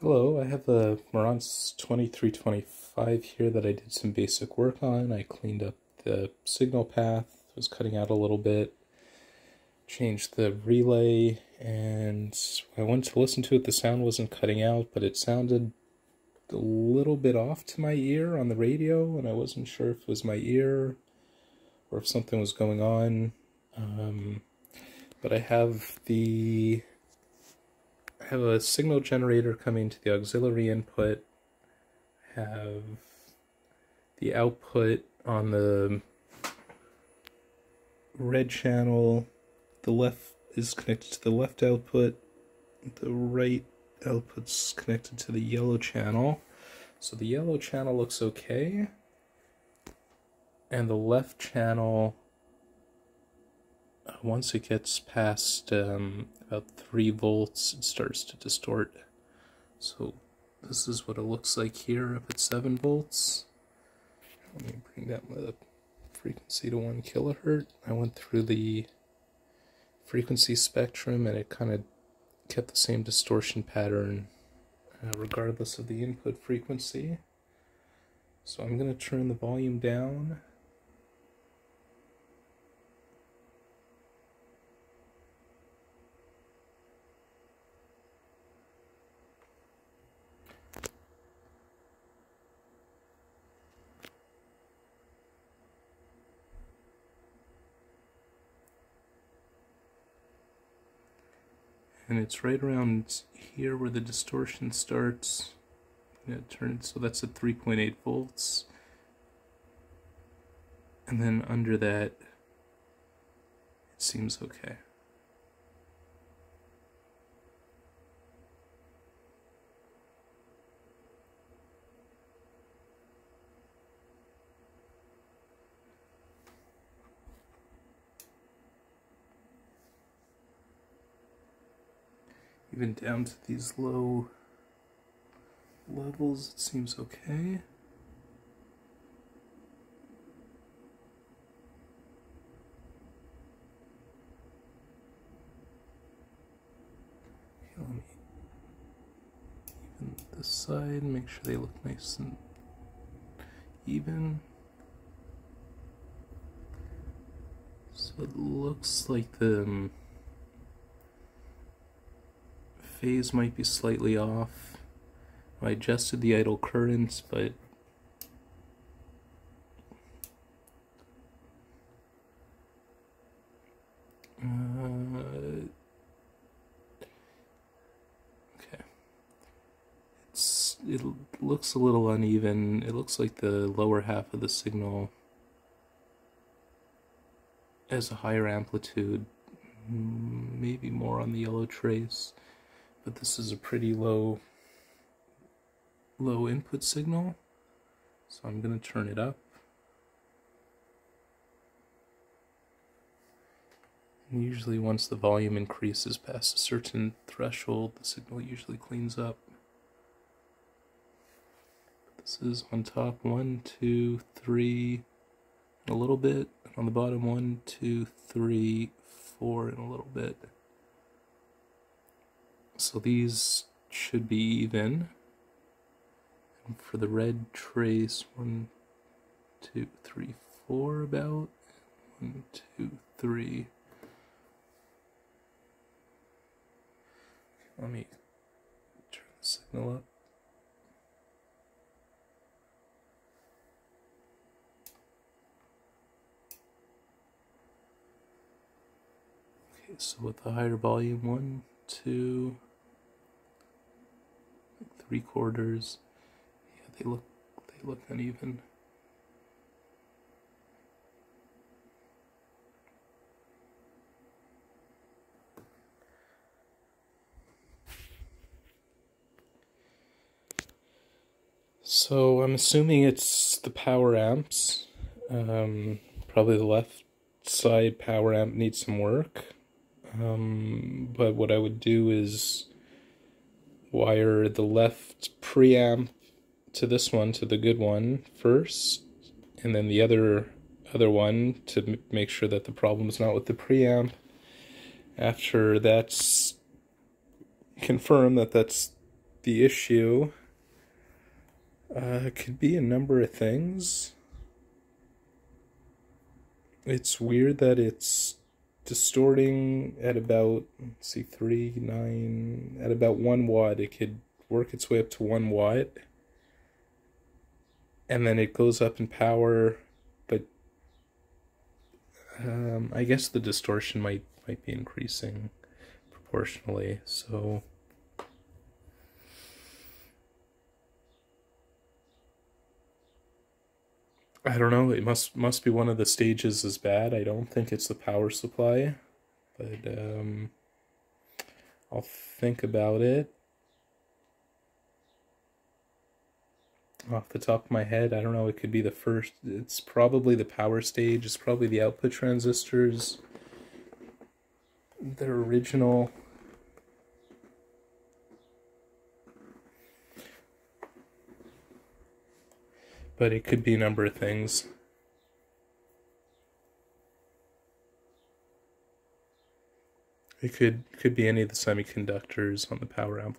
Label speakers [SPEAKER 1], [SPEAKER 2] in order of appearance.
[SPEAKER 1] Hello, I have a Marantz 2325 here that I did some basic work on. I cleaned up the signal path, was cutting out a little bit, changed the relay, and I went to listen to it. The sound wasn't cutting out, but it sounded a little bit off to my ear on the radio, and I wasn't sure if it was my ear or if something was going on. But I have a signal generator coming to the auxiliary input. I have the output on the red channel. The left is connected to the left output. The right output's connected to the yellow channel. So the yellow channel looks okay. And the left channel, once it gets past about 3 volts, it starts to distort. So this is what it looks like here up at 7 volts. Let me bring down the frequency to 1 kilohertz. I went through the frequency spectrum and it kind of kept the same distortion pattern regardless of the input frequency. So I'm going to turn the volume down. And it's right around here where the distortion starts. So that's at 3.8 volts. And then under that, it seems okay. Even down to these low levels, it seems okay. Okay, let me even this side, make sure they look nice and even. So it looks like the phase might be slightly off. I adjusted the idle currents, but okay. It looks a little uneven. It looks like the lower half of the signal has a higher amplitude, maybe more on the yellow trace. But this is a pretty low input signal, so I'm going to turn it up. And usually once the volume increases past a certain threshold, the signal usually cleans up. But this is on top 1, 2, 3, and a little bit, and on the bottom 1, 2, 3, 4, and a little bit. So these should be even. And for the red trace, 1, 2, 3, 4 about. 1, 2, 3. Let me turn the signal up. Okay, so with the higher volume, 1, 2, 3/4. Yeah, they look uneven. So I'm assuming it's the power amps. Probably the left side power amp needs some work. But what I would do is wire the left preamp to this one, to the good one first, and then the other one to make sure that the problem is not with the preamp. After that's confirmed that that's the issue could be a number of things. It's weird that it's distorting at about, let's see, 9, at about 1 watt. It could work its way up to 1 watt. And then it goes up in power, but I guess the distortion might be increasing proportionally, so I don't know, it must be one of the stages is bad. I don't think it's the power supply, but I'll think about it. Off the top of my head, I don't know, it could be the first, it's probably the power stage, it's probably the output transistors, their original. But it could be a number of things. It could be any of the semiconductors on the power amplifier.